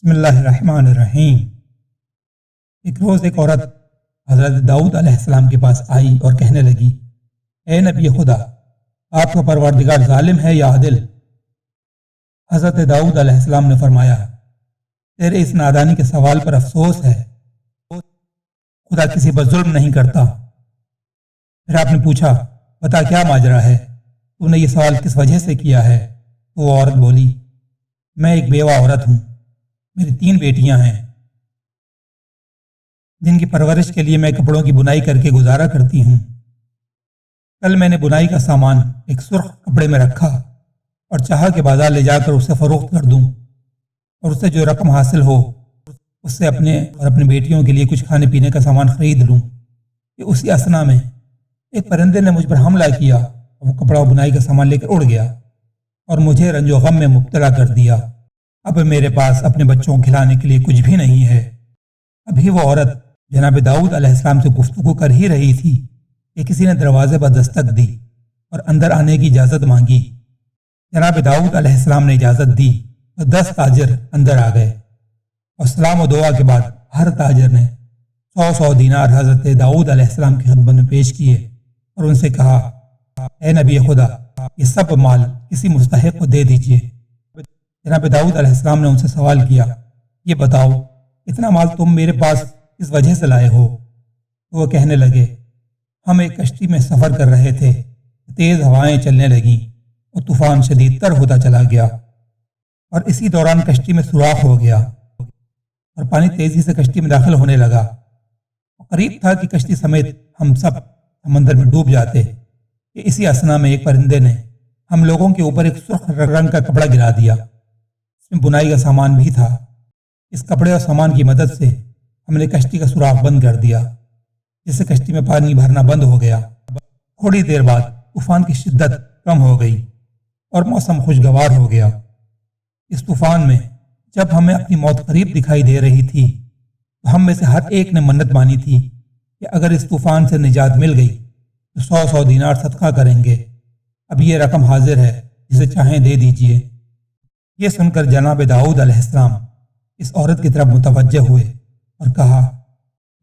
بسم اللہ الرحمن الرحیم۔ ایک روز ایک عورت حضرت داؤد علیہ السلام کے پاس آئی اور کہنے لگی، اے نبی خدا، آپ کا پروردگار ظالم ہے یا عادل؟ حضرت داؤد علیہ السلام نے فرمایا، تیرے اس نادانی کے سوال پر افسوس ہے، خدا کسی پر ظلم نہیں کرتا۔ پھر آپ نے پوچھا، بتا کیا ماجرا ہے، تو نے یہ سوال کس وجہ سے کیا ہے؟ تو وہ عورت بولی، میں ایک بیوہ عورت ہوں، میری 3 بیٹیاں ہیں جن کی پرورش کے لیے میں کپڑوں کی بنائی کر کے گزارا کرتی ہوں۔ کل میں نے بنائی کا سامان ایک سرخ کپڑے میں رکھا اور چاہا کہ بازار لے جا کر اسے فروخت کر دوں اور اس سے جو رقم حاصل ہو اس سے اپنے اور اپنی بیٹیوں کے لیے کچھ کھانے پینے کا سامان خرید لوں کہ اسی اثنا میں ایک پرندے نے مجھ پر حملہ کیا اور وہ کپڑا و بنائی کا سامان لے کر اڑ گیا اور مجھے رنج و غم میں مبتلا کر دیا۔ اب میرے پاس اپنے بچوں کو کھلانے کے لیے کچھ بھی نہیں ہے۔ ابھی وہ عورت جناب داؤد علیہ السلام سے گفتگو کر ہی رہی تھی کہ کسی نے دروازے پر دستک دی اور اندر آنے کی اجازت مانگی۔ جناب داؤد علیہ السلام نے اجازت دی تو 10 تاجر اندر آ گئے اور سلام و دعا کے بعد ہر تاجر نے 100 دینار حضرت داؤد علیہ السلام کی خدمت میں پیش کیے اور ان سے کہا، اے نبی خدا، یہ سب مال کسی مستحق کو دے دیجیے۔ جناب داؤد علیہ السلام نے ان سے سوال کیا، یہ بتاؤ اتنا مال تم میرے پاس کس وجہ سے لائے ہو؟ تو وہ کہنے لگے، ہم ایک کشتی میں سفر کر رہے تھے، تیز ہوائیں چلنے لگیں اور طوفان شدید تر ہوتا چلا گیا اور اسی دوران کشتی میں سوراخ ہو گیا اور پانی تیزی سے کشتی میں داخل ہونے لگا۔ قریب تھا کہ کشتی سمیت ہم سب سمندر میں ڈوب جاتے کہ اسی اثنا میں ایک پرندے نے ہم لوگوں کے اوپر ایک سرخ رنگ کا کپڑا گرا دیا، اس میں بنائی کا سامان بھی تھا۔ اس کپڑے اور سامان کی مدد سے ہم نے کشتی کا سوراخ بند کر دیا جس سے کشتی میں پانی بھرنا بند ہو گیا۔ تھوڑی دیر بعد طوفان کی شدت کم ہو گئی اور موسم خوشگوار ہو گیا۔ اس طوفان میں جب ہمیں اپنی موت قریب دکھائی دے رہی تھی تو ہم میں سے ہر ایک نے منت مانی تھی کہ اگر اس طوفان سے نجات مل گئی تو 100 دینار صدقہ کریں گے۔ اب یہ رقم حاضر ہے، جسے چاہیں دے دیجئے۔ یہ سن کر جناب داؤد علیہ السلام اس عورت کی طرف متوجہ ہوئے اور کہا،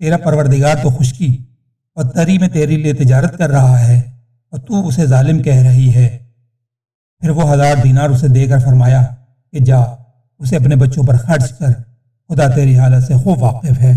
تیرا پروردگار تو خشکی اور تری میں تیرے لیے تجارت کر رہا ہے اور تو اسے ظالم کہہ رہی ہے۔ پھر وہ 1000 دینار اسے دے کر فرمایا کہ جا، اسے اپنے بچوں پر خرچ کر، خدا تیری حالت سے خوب واقف ہے۔